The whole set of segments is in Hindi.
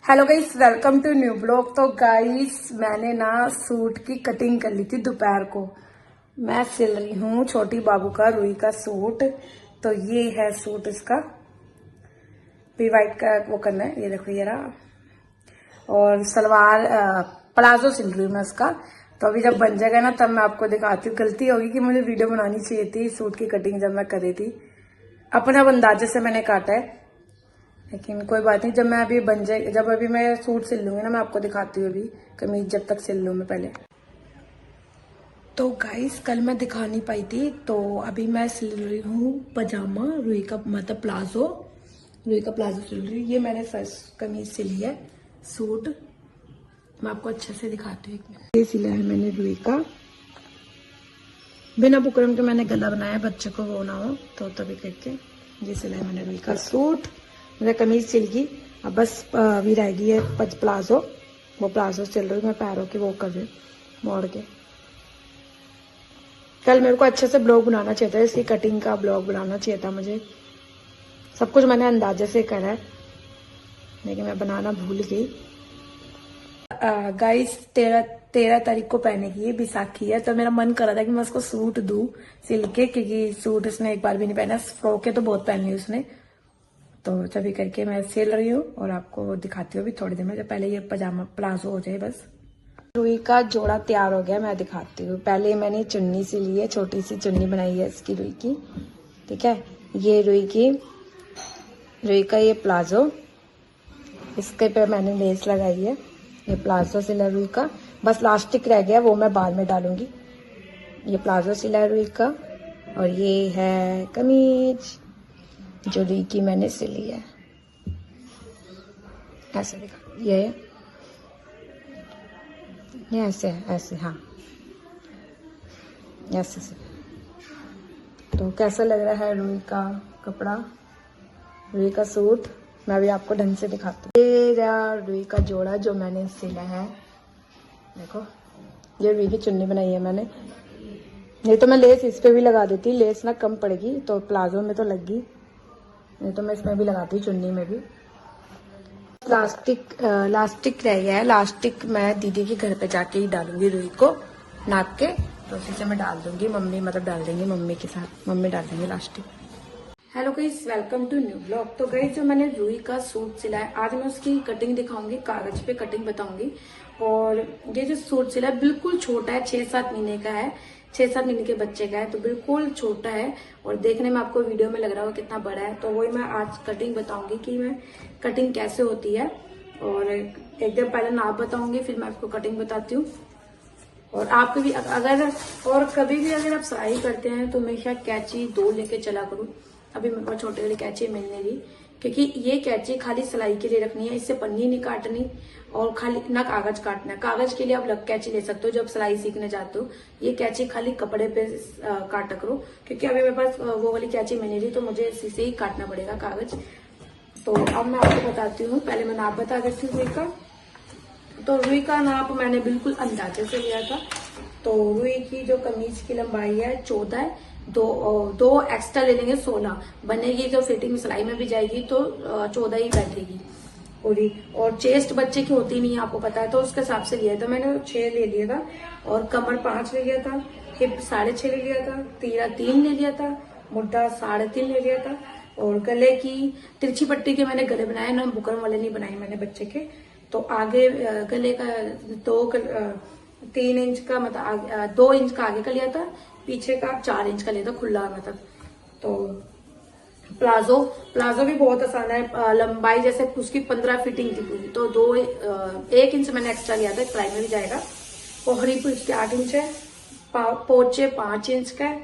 Hello guys, welcome to new blog. तो गाइस मैंने ना सूट की कटिंग कर ली थी दोपहर को। मैं सिल रही हूँ छोटी बाबू का रुई का सूट। तो ये है सूट इसका, भी वाइट का वो करना है। ये देखो ये रहा। और सलवार प्लाजो सिल रही हूँ मैं इसका। तो अभी जब बन जाएगा ना तब मैं आपको दिखाती हूँ। गलती होगी कि मुझे वीडियो बनानी चाहिए थी सूट की कटिंग जब मैं कर रही थी। अपने अब अंदाजे से मैंने काटा है, लेकिन कोई बात नहीं। जब मैं अभी बन जाए, जब अभी मैं सूट सिल लूंगी ना, मैं आपको दिखाती हूँ। अभी कमीज जब तक सिल लूँ मैं पहले। तो गाइस कल मैं दिखा नहीं पाई थी, तो अभी मैं सिल रही हूँ पजामा रुई का, मतलब प्लाजो, रुई का प्लाजो सिल रही हूँ। ये मैंने फर्स्ट कमीज सिली है। सूट मैं आपको अच्छे से दिखाती हूँ। एक मिनट। ये सिला है मैंने रुई का, बिना बुकरम के मैंने गला बनाया, बच्चे को वो ना हो तो तभी करके ये सिला है मैंने रुई का सूट। मेरा कमीज सिल गई, अब बस अभी रह गई है प्लाजो। वो प्लाजो सिल रही हूँ मैं, पैरों की वो कर रही हूँ मोड़ के। कल मेरे को अच्छे से ब्लॉग बनाना चाहिए था, इसकी कटिंग का ब्लॉग बनाना चाहिए था मुझे। सब कुछ मैंने अंदाजे से करा है, लेकिन मैं बनाना भूल गई। गाइस 13 तारीख को पहने की बैसाखी है, तो मेरा मन कर रहा था कि मैं उसको सूट दूं सिल के, क्योंकि सूट उसने एक बार भी नहीं पहना। फ्रॉकें तो बहुत पहनी उसने। तो तभी करके मैं सिल रही हूँ और आपको दिखाती हूँ अभी थोड़ी देर में, जब पहले ये पजामा प्लाजो हो जाए बस। रुई का जोड़ा तैयार हो गया, मैं दिखाती हूँ। पहले मैंने चुन्नी सिली है, छोटी सी चुन्नी बनाई है इसकी रुई की, ठीक है। ये रुई का ये प्लाजो, इसके पे मैंने लेस लगाई है। ये प्लाजो सिला रुई का, बस लास्टिक रह गया, वो मैं बाद में डालूंगी। ये प्लाजो सिला रुई का, और ये है कमीज जो रुई की मैंने सिली है। ऐसे दिखा, ये ऐसे है, ऐसे, हाँ ऐसे से। तो कैसा लग रहा है रुई का कपड़ा, रुई का सूट? मैं भी आपको ढंग से दिखाती हूँ। ये रहा रुई का जोड़ा जो मैंने सिला है। देखो ये रुई की चुन्नी बनाई है मैंने। नहीं तो मैं लेस इस पे भी लगा देती, लेस ना कम पड़ेगी तो प्लाजो में तो लग गई, नहीं तो मैं इसमें भी लगाती चुन्नी में भी। लास्टिक रह गया है, लास्टिक मैं दीदी के घर पे जाके ही डालूंगी रुई को नाप के। तो उसी से मैं डाल दूंगी, मम्मी मतलब डाल देंगी, मम्मी के साथ मम्मी डाल देंगे लास्टिक। Hello guys, welcome to new blog. तो गाइस जो मैंने रुई का सूट सिला है, आज मैं उसकी कटिंग दिखाऊंगी, कागज पे कटिंग बताऊंगी। और ये जो सूट सिला है बिल्कुल छोटा है, 6-7 महीने का है, 6-7 महीने के बच्चे का है, तो बिल्कुल छोटा है। और देखने में आपको वीडियो में लग रहा होगा कितना बड़ा है, तो वही मैं आज कटिंग बताऊंगी कि मैं कटिंग कैसे होती है। और एक दिन पहले नाप बताऊंगी, फिर मैं आपको कटिंग बताती हूँ। और आप भी अगर और कभी भी अगर आप सिलाई करते हैं तो हमेशा कैंची 2 लेके चला करूँ। अभी मेरे पास छोटे वाली कैंची मिलने रही, क्योंकि ये कैंची खाली सिलाई के लिए रखनी है, इससे पन्नी नहीं काटनी और खाली ना कागज काटना है। कागज के लिए आप अलग कैंची ले सकते हो जब सिलाई सीखने जाते हो। ये कैंची खाली कपड़े पे काटा करो, क्योंकि अभी मेरे पास वो वाली कैंची मिलने रही, तो मुझे इसी से ही काटना पड़ेगा कागज। तो अब मैं आपको बताती हूँ, पहले मैं नाप बता देती हूँ रुई का। तो रुई का नाप मैंने बिल्कुल अंदाजे से लिया था। तो रुई की जो कमीज की लंबाई है 14 है, दो एक्स्ट्रा ले लेंगे 16 बनेगी। जो फिटिंग सिलाई में भी जाएगी तो 14 ही बैठेगी पूरी। और चेस्ट बच्चे की होती नहीं है, आपको पता है, तो उसके हिसाब से लिया था मैंने। 6 ले लिया था, और कमर 5 ले लिया था, हिप 6.5 ले लिया था, तीरा 3 ले लिया था, मुड्ढा 3.5 ले लिया था। और गले की तिरछी पट्टी के मैंने गले बनाए ना, बुकरम वाले नहीं बनाए मैंने बच्चे के। तो आगे गले का 3 इंच का, मतलब 2 इंच का आगे का लिया था, पीछे का 4 इंच का लिया था खुला मतलब। तो प्लाजो भी बहुत आसान है। लंबाई जैसे उसकी 15 फिटिंग थी पूरी, तो 1 इंच मैंने एक्स्ट्रा लिया था, सिलाई में भी जाएगा। और हिप उसके 8 इंच है, पोचे 5 इंच का है,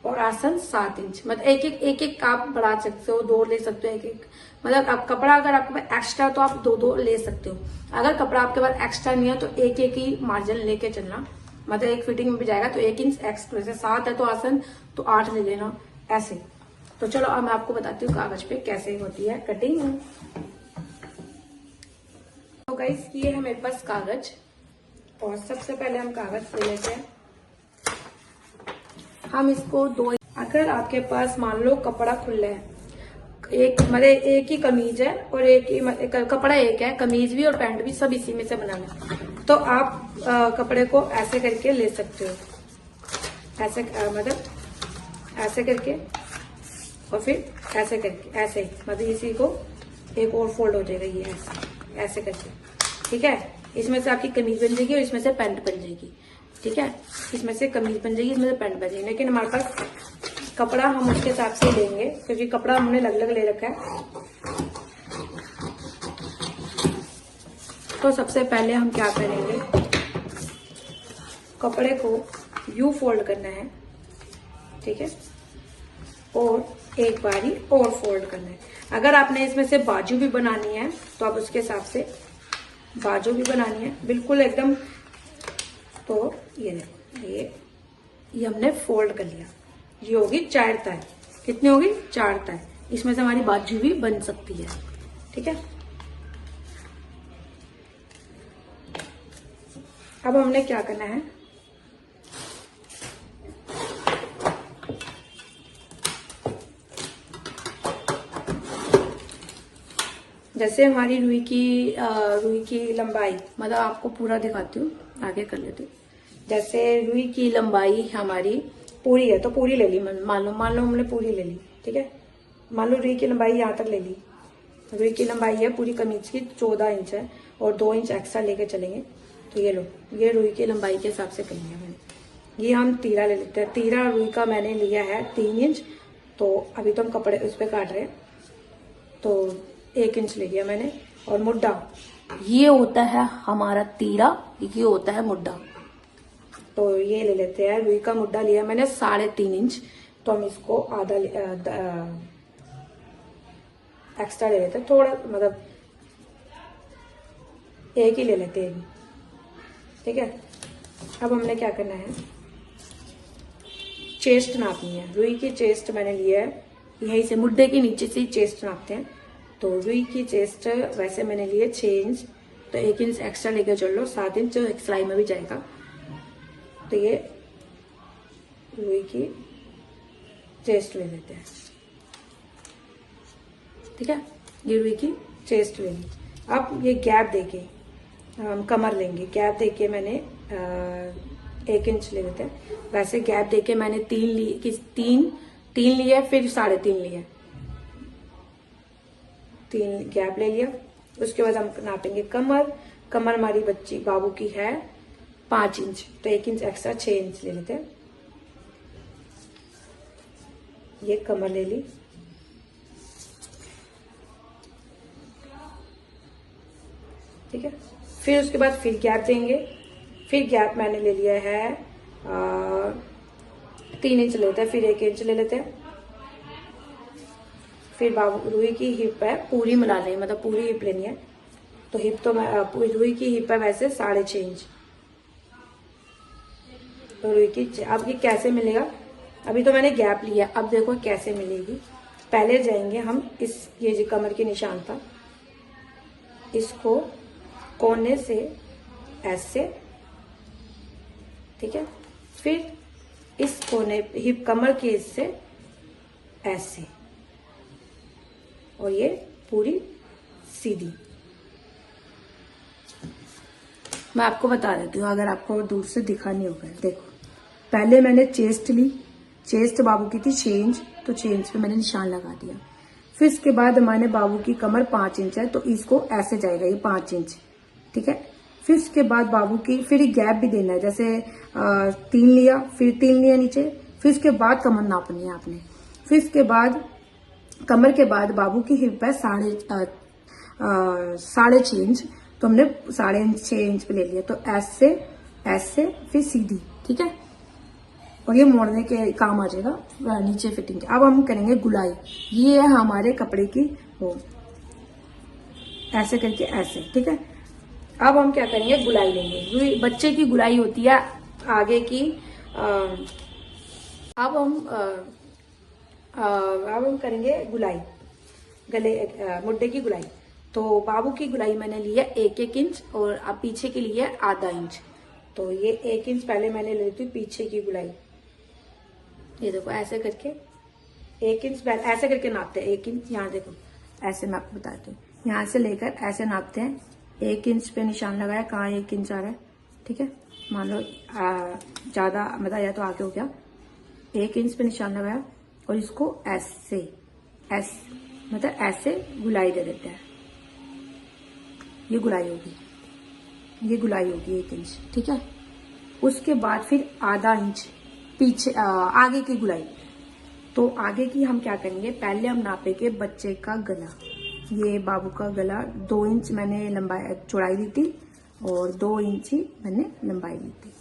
और आसन 7 इंच। मतलब एक आप बढ़ा सकते हो, 2 ले सकते हो, एक मतलब आप कपड़ा अगर आपके पास एक्स्ट्रा तो आप 2 ले सकते हो। अगर कपड़ा आपके पास एक्स्ट्रा नहीं है तो एक ही मार्जिन लेके चलना, मतलब एक फिटिंग में भी जाएगा। तो 1 इंच एक्स्ट्रा, जैसे 7 है तो आसन तो 8 ले लेना ऐसे। तो चलो अब मैं आपको बताती हूँ कागज पे कैसे होती है कटिंग। तो गाइस ये है मेरे पास कागज, और सबसे पहले हम कागज ले लेते हैं। हम इसको 2, अगर आपके पास मान लो कपड़ा खुला है, एक मतलब एक ही कमीज है और एक ही कपड़ा एक है, कमीज भी और पैंट भी सब इसी में से बनाना है। तो आप कपड़े को ऐसे करके ले सकते हो, ऐसे मतलब ऐसे करके और फिर ऐसे करके, ऐसे ही मतलब इसी को एक और फोल्ड हो जाएगा, ये ऐसे ऐसे करके, ठीक है। इसमें से आपकी कमीज बन जाएगी और इसमें से पैंट बन जाएगी, ठीक है। इसमें से कमीज बन जाएगी, इसमें से पैंट बन जाएगी। लेकिन हमारे पास कपड़ा हम उसके हिसाब से लेंगे, क्योंकि कपड़ा हमने अलग अलग ले रखा है। तो सबसे पहले हम क्या करेंगे, कपड़े को यू फोल्ड करना है, ठीक है, और एक बारी और फोल्ड करना है। अगर आपने इसमें से बाजू भी बनानी है तो आप उसके हिसाब से बाजू भी बनानी है, बिल्कुल एकदम। तो ये देखो, ये हमने फोल्ड कर लिया, ये होगी 4 तय। कितनी होगी? 4 तय। इसमें से हमारी बाजू भी बन सकती है, ठीक है। अब हमने क्या करना है, जैसे हमारी रुई की लंबाई, मतलब आपको पूरा दिखाती हूँ, आगे कर लेती हूँ। जैसे रुई की लंबाई हमारी पूरी है तो पूरी ले ली, मान लो हमने पूरी ले ली, ठीक है। मान लो रुई की लंबाई यहाँ तक ले ली। रुई की लंबाई है पूरी कमीज की 14 इंच है और 2 इंच एक्स्ट्रा लेके चलेंगे। तो ये लो, ये रुई की लंबाई के हिसाब से कर लिया मैंने। ये हम तीरा ले लेते हैं। तीरा रुई का मैंने लिया है 3 इंच। तो अभी तो हम कपड़े उस पर काट रहे हैं, तो 1 इंच ले लिया मैंने। और मुड्डा, ये होता है हमारा तीरा, ये होता है मुड्डा। तो ये ले लेते हैं, रुई का मुड्डा लिया मैंने 3.5 इंच। तो हम इसको आधा एक्स्ट्रा ले लेते हैं, थोड़ा मतलब एक ही ले लेते हैं, ठीक है। अब हमने क्या करना है, चेस्ट नापनी है। रुई की चेस्ट मैंने लिया है, यहीं से मुड्डे के नीचे से ही चेस्ट नापते हैं। तो रुई की चेस्ट वैसे मैंने लिए 6 इंच, तो 1 इंच एक्स्ट्रा लेकर चल लो, 7 इंच सिलाई में भी जाएगा। तो ये रुई की चेस्ट ले लेते हैं, ठीक है। ये रुई की चेस्ट ले ली। अब ये गैप देके हम कमर लेंगे। गैप देके मैंने 1 इंच ले लेते हैं। वैसे गैप देके मैंने 3 लिया, फिर 3.5 लिया, 3 गैप ले लिया। उसके बाद हम नापेंगे कमर। कमर हमारी बच्ची बाबू की है 5 इंच, तो 1 इंच एक्स्ट्रा 6 इंच ले लेते हैं। ये कमर ले ली, ठीक है। फिर उसके बाद फिर गैप देंगे। फिर गैप मैंने ले लिया है 3 इंच लेते हैं, फिर 1 इंच ले लेते हैं। फिर बाबू रुई की हिप है, पूरी मिला लेंगे, मतलब पूरी हिप लेनी है। तो हिप तो रुई की हिप है वैसे 6.5 इंच। तो रुई की अब ये कैसे मिलेगा, अभी तो मैंने गैप लिया, अब देखो कैसे मिलेगी। पहले जाएंगे हम ये जो कमर के निशान था, इसको कोने से ऐसे, ठीक है। फिर इस कोने हिप कमर के इससे ऐसे, और ये पूरी सीधी। मैं आपको बता देती हूँ, अगर आपको दूर से दिखा नहीं होगा। देखो, पहले मैंने चेस्ट ली, चेस्ट बाबू की थी 6 इंच, तो 6 इंच पे मैंने निशान लगा दिया। फिर इसके बाद हमारे बाबू की कमर 5 इंच है, तो इसको ऐसे जाएगा ये 5 इंच, ठीक है। फिर इसके बाद बाबू की फिर गैप भी देना है, जैसे 3 लिया, फिर 3 लिया नीचे, फिर इसके बाद कमर नापनी है आपने। फिर इसके बाद कमर के बाद बाबू की हिप है 6.5 इंच, तो हमने 6.5 इंच पे ले लिया। तो ऐसे ऐसे फिर सीधी, ठीक है। और ये मोड़ने के काम आ जाएगा नीचे फिटिंग। अब हम करेंगे गुलाई। ये है हमारे कपड़े की वो, ऐसे करके ऐसे, ठीक है। अब हम क्या करेंगे, गुलाई लेंगे। बच्चे की गुलाई होती है आगे की। अब हम करेंगे गुलाई, गले मुड्डे की गुलाई। तो बाबू की गुलाई मैंने लिया 1-1 इंच और अब पीछे के लिए आधा इंच। तो ये 1 इंच पहले मैंने ले ली थी पीछे की गुलाई। ये देखो ऐसे करके 1 इंच पहले ऐसे करके नापते हैं। 1 इंच यहाँ देखो, ऐसे मैं आपको बताती हूँ, यहाँ से लेकर ऐसे नापते हैं। 1 इंच पे निशान लगाया, कहाँ 1 इंच आ रहा है, ठीक है। मान लो ज्यादा मतलब या तो आगे हो गया, 1 इंच पे निशान लगाया और इसको ऐसे मतलब ऐसे गुलाई दे देते हैं। ये गुलाई होगी, ये गुलाई होगी 1 इंच, ठीक है। उसके बाद फिर आधा इंच पीछे आगे की गुलाई। तो आगे की हम क्या करेंगे, पहले हम नापेंगे बच्चे का गला। ये बाबू का गला 2 इंच मैंने लंबाई चौड़ाई ली थी और 2 इंच ही मैंने लंबाई ली थी।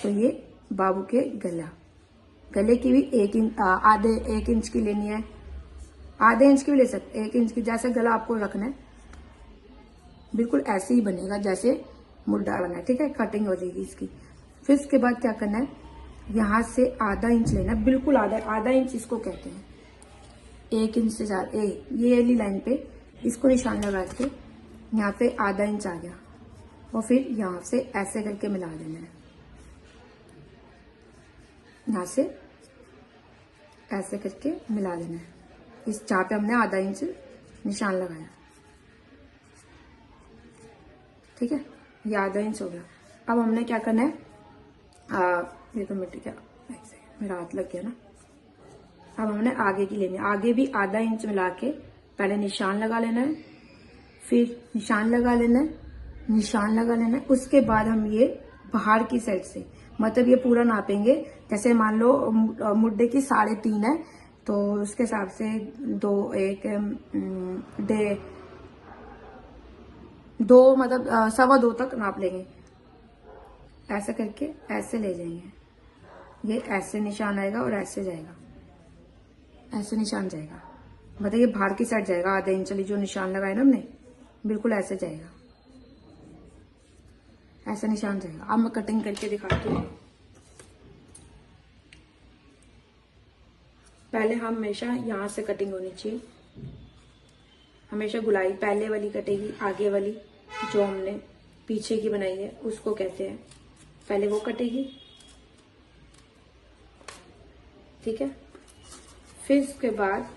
तो ये बाबू के गले की भी 1 इंच की लेनी है, आधे इंच की भी ले सकते, 1 इंच की। जैसे गला आपको रखना है बिल्कुल ऐसे ही बनेगा जैसे मुर्दा बना है, ठीक है। कटिंग हो जाएगी इसकी। फिर इसके बाद क्या करना है, यहाँ से आधा इंच लेना, बिल्कुल आधा इंच इसको कहते हैं। 1 इंच से ज्यादा ये वाली लाइन पे इसको निशान लगा के यहाँ पे आधा इंच आ गया और फिर यहाँ से ऐसे करके मिला देना है। यहाँ से ऐसे करके मिला देना है इस जहाँ पे हमने आधा इंच निशान लगाया, ठीक है। ये आधा इंच हो गया। अब हमने क्या करना है, ये तो मिट्टी क्या, मेरा हाथ लग गया ना। अब हमने आगे की लेनी है, आगे भी आधा इंच मिला के पहले निशान लगा लेना है, फिर निशान लगा लेना है, निशान लगा लेना है। उसके बाद हम ये बाहर की साइड से मतलब ये पूरा नापेंगे। जैसे मान लो मुड्डे की 3.5 है तो उसके हिसाब से 2 मतलब 2.25 तक नाप लेंगे। ऐसे करके ऐसे ले जाएंगे, ये ऐसे निशान आएगा और ऐसे जाएगा, ऐसे निशान जाएगा, मतलब ये बाहर की साइड जाएगा। आधे इंच वाली जो निशान लगाए ना हमने, बिल्कुल ऐसे जाएगा, ऐसा निशान जाएगा। अब मैं कटिंग करके दिखाती हूँ। पहले हम हमेशा यहाँ से कटिंग होनी चाहिए, हमेशा गुलाई पहले वाली कटेगी, आगे वाली जो हमने पीछे की बनाई है उसको कहते हैं, पहले वो कटेगी, ठीक है। फिर उसके बाद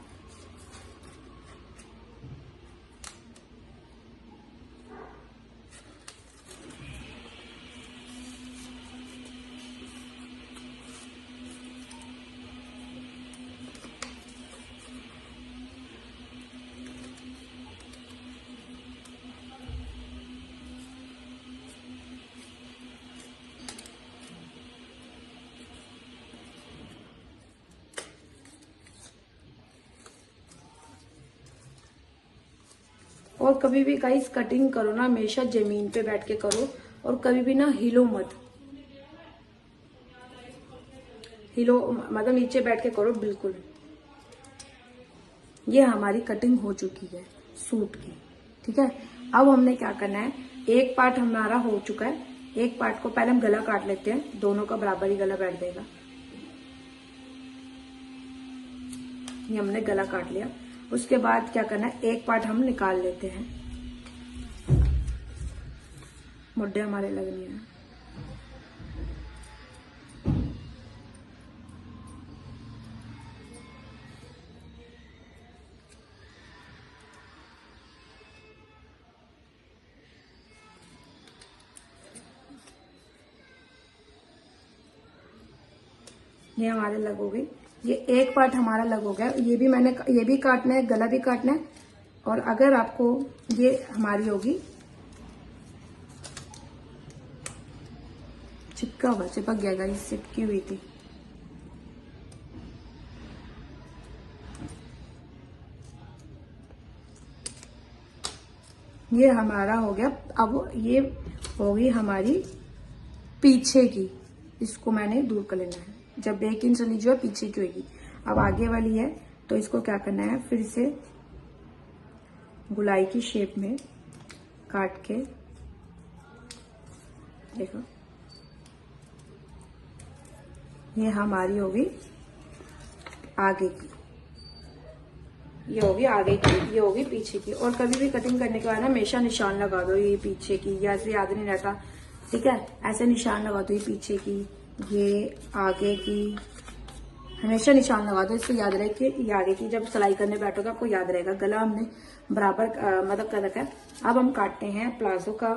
और कभी भी गाइस कटिंग करो ना, हमेशा जमीन पे बैठ के करो और कभी भी ना हिलो मत, हिलो मतलब नीचे बैठ के करो बिल्कुल। ये हमारी कटिंग हो चुकी है सूट की, ठीक है। अब हमने क्या करना है, एक पार्ट हमारा हो चुका है, एक पार्ट को पहले हम गला काट लेते हैं, दोनों का बराबर ही गला बैठ जाएगा। ये हमने गला काट लिया। उसके बाद क्या करना है, एक पार्ट हम निकाल लेते हैं, मुड्डे हमारे लगने हैं। ये हमारे लग हो गई, ये एक पार्ट हमारा लग हो गया। ये भी काटना है, गला भी काटना है। और अगर आपको ये हमारी होगी चिपक गया गाइस, चिपकी हुई थी। ये हमारा हो गया। अब ये होगी हमारी पीछे की, इसको मैंने दूर कर लेना है। जब 1 इंच वाली जो है पीछे की होगी, अब आगे वाली है तो इसको क्या करना है, फिर से गुलाई की शेप में काट के, देखो ये हमारी होगी आगे की, ये होगी आगे की, ये होगी पीछे की। और कभी भी कटिंग करने के बाद ना हमेशा निशान लगा दो, ये पीछे की, या ऐसे याद नहीं रहता, ठीक है। ऐसे निशान लगा दो, ये पीछे की, ये आगे की, हमेशा निशान लगा दो, इससे याद रहे कि ये आगे की जब सिलाई करने बैठोगे आपको याद रहेगा। गला हमने बराबर मतलब कर रखा है। अब हम काटते हैं प्लाजो का।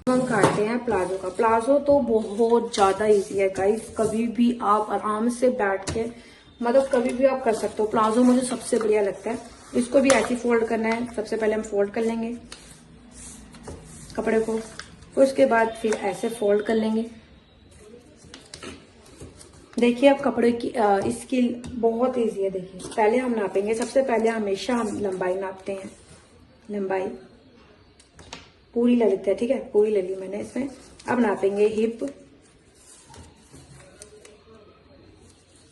हम काटते हैं प्लाजो का। प्लाजो तो बहुत ज्यादा इजी है गाइस, कभी भी आप आराम से बैठ के मतलब कभी भी आप कर सकते हो। प्लाजो मुझे सबसे बढ़िया लगता है। इसको भी ऐसे फोल्ड करना है। सबसे पहले हम फोल्ड कर लेंगे कपड़े को, उसके बाद फिर ऐसे फोल्ड कर लेंगे। देखिए अब कपड़े की इसकी बहुत इजी है। देखिए पहले हम नापेंगे, सबसे पहले हमेशा हम लंबाई नापते हैं। लंबाई पूरी ले लेते हैं, ठीक है, पूरी ले ली मैंने इसमें। अब नापेंगे हिप,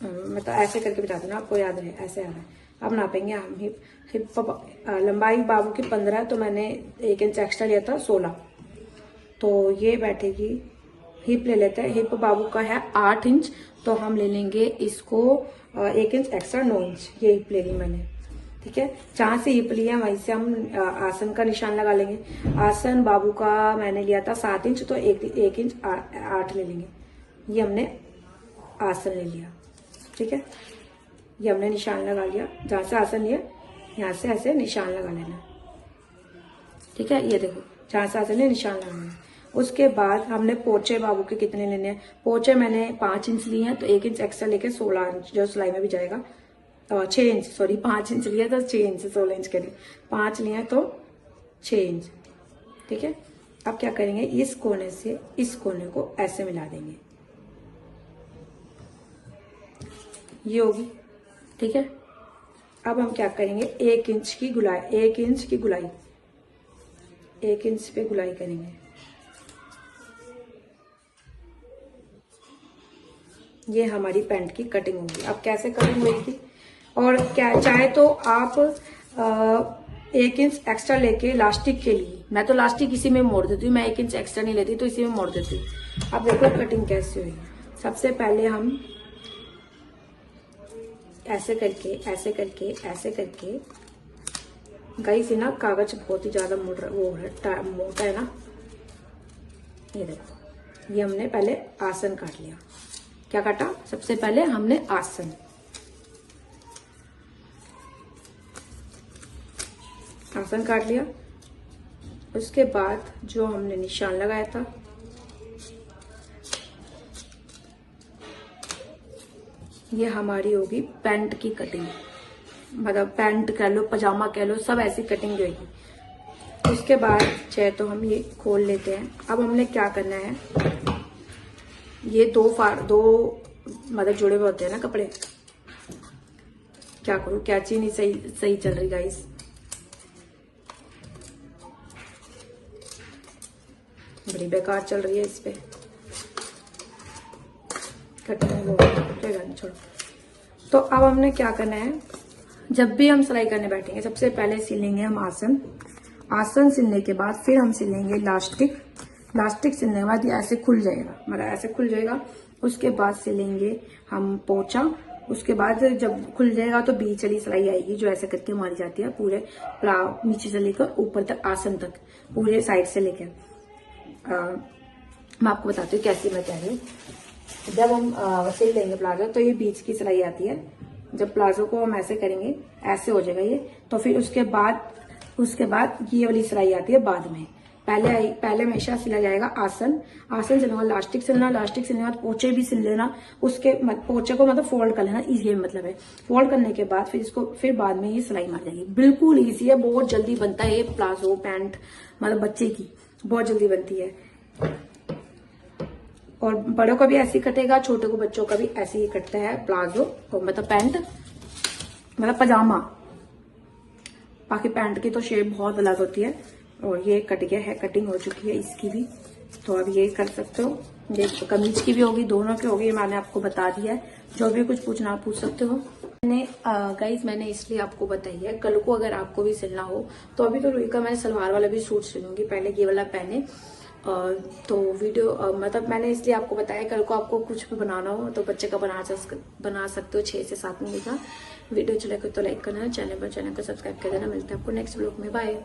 मैं तो ऐसे करके बताती हूँ आपको याद रहे, ऐसे आ रहा है। अब नापेंगे हम हिप लंबाई बाबू की 15, तो मैंने 1 इंच एक्स्ट्रा लिया था 16, तो ये बैठेगी। हिप ले लेते हैं, हिप बाबू का है 8 इंच, तो हम ले लेंगे इसको 1 इंच एक्स्ट्रा 9 इंच, ये हिप ले ली मैंने, ठीक है। जहां से हिप लिया वहीं से हम आसन का निशान लगा लेंगे। आसन बाबू का मैंने लिया था 7 इंच, तो 1 इंच 8 ले लेंगे। ये हमने आसन ले लिया, ठीक है। ये हमने निशान लगा लिया, जहां से आसन लिया यहाँ से ऐसे निशान लगा लेना, ठीक है। ये देखो जहां से आसन लिया निशान लगाना है। उसके बाद हमने पोचे बाबू के कितने लेने हैं। पोचे मैंने 5 इंच लिए हैं, तो 1 इंच एक्स्ट्रा लेके 16 इंच जो सिलाई में भी जाएगा, 6 इंच, सॉरी 5 इंच लिया तो 6 इंच, 16 इंच के लिए 5 लिए हैं तो 6 इंच, ठीक है। अब क्या करेंगे, इस कोने से इस कोने को ऐसे मिला देंगे, ये होगी, ठीक है। अब हम क्या करेंगे, 1 इंच की गुलाई, 1 इंच की गुलाई, 1 इंच पे गुलाई करेंगे। ये हमारी पैंट की कटिंग होगी। अब कैसे कटिंग होगी, और क्या चाहे तो आप 1 इंच एक्स्ट्रा लेके लास्टिक के लिए, मैं तो लास्टिक इसी में मोड़ देती हूँ, मैं 1 इंच एक्स्ट्रा नहीं लेती तो इसी में मोड़ देती हूँ। अब देखो कटिंग कैसे हुई। सबसे पहले हम ऐसे करके ऐसे करके ऐसे करके, गाइस ना कागज बहुत ही ज्यादा मोटा है ना, ये देखो, ये हमने पहले आसन काट लिया। क्या काटा, सबसे पहले हमने आसन काट लिया। उसके बाद जो हमने निशान लगाया था, ये हमारी होगी पैंट की कटिंग, मतलब पैंट कह लो, पजामा कह लो, सब ऐसी कटिंग होगी। उसके बाद चाहे तो हम ये खोल लेते हैं। अब हमने क्या करना है, ये दो मतलब जुड़े हुए होते हैं ना कपड़े, क्या करूं, कैची नहीं सही चल रही गाइस, बड़ी बेकार चल रही है इस पे कटिंग, वो छोड़ो। तो अब हमने क्या करना है, जब भी हम सिलाई करने बैठेंगे सबसे पहले सिलेंगे हम आसन। आसन सिलने के बाद फिर हम सिलेंगे लास्टिक। लास्टिक सिलने के बाद ये ऐसे खुल जाएगा, मतलब ऐसे खुल जाएगा। उसके बाद सिलेंगे हम पोंचा। उसके बाद जब खुल जाएगा तो बीच वाली सिलाई आएगी जो ऐसे करके मारी जाती है, पूरे नीचे से लेकर ऊपर तक, आसन तक, पूरे साइड से लेकर। मैं आपको बताती हूँ कैसे मैं कह रही हूँ। जब हम सिल लेंगे प्लाजो तो ये बीच की सिलाई आती है। जब प्लाजो को हम ऐसे करेंगे ऐसे हो जाएगा ये, तो फिर उसके बाद ये वाली सिलाई आती है बाद में। पहले हमेशा सिला जाएगा आसन सिलना, लास्टिक सिलना, लास्टिक सिलने के बाद पोचे भी सिल लेना। उसके पोचे को मतलब फोल्ड कर लेना, ये मतलब है। फोल्ड करने के बाद फिर बाद में ये सिलाई मार जाएगी। बिल्कुल ईजी है, बहुत जल्दी बनता है ये प्लाजो पैंट, मतलब बच्चे की बहुत जल्दी बनती है। और बड़ों का भी ऐसे ही कटेगा, छोटे को बच्चों का भी ऐसे ही कटता है प्लाजो, मतलब पैंट, मतलब पजामा। बाकी पैंट की तो शेप बहुत अलग होती है। और ये कट गया है, कटिंग हो चुकी है इसकी भी, तो अब ये कर सकते हो। देखो कमीज की भी होगी, दोनों की होगी, मैंने आपको बता दिया है। जो भी कुछ पूछना आप पूछ सकते हो। मैंने इसलिए आपको बताई है, कल को अगर आपको भी सिलना हो तो अभी तो रुई का मैं सलवार वाला भी सूट सिलूंगी, पहले ये वाला पहने। तो वीडियो मतलब मैंने इसलिए आपको बताया, कल को आपको कुछ भी बनाना हो तो बच्चे का बना सकते हो 6 से 7 महीने का। वीडियो अच्छा लगे तो लाइक करना, चैनल को सब्सक्राइब कर देना। मिलता है आपको नेक्स्ट व्लॉग में, बाय।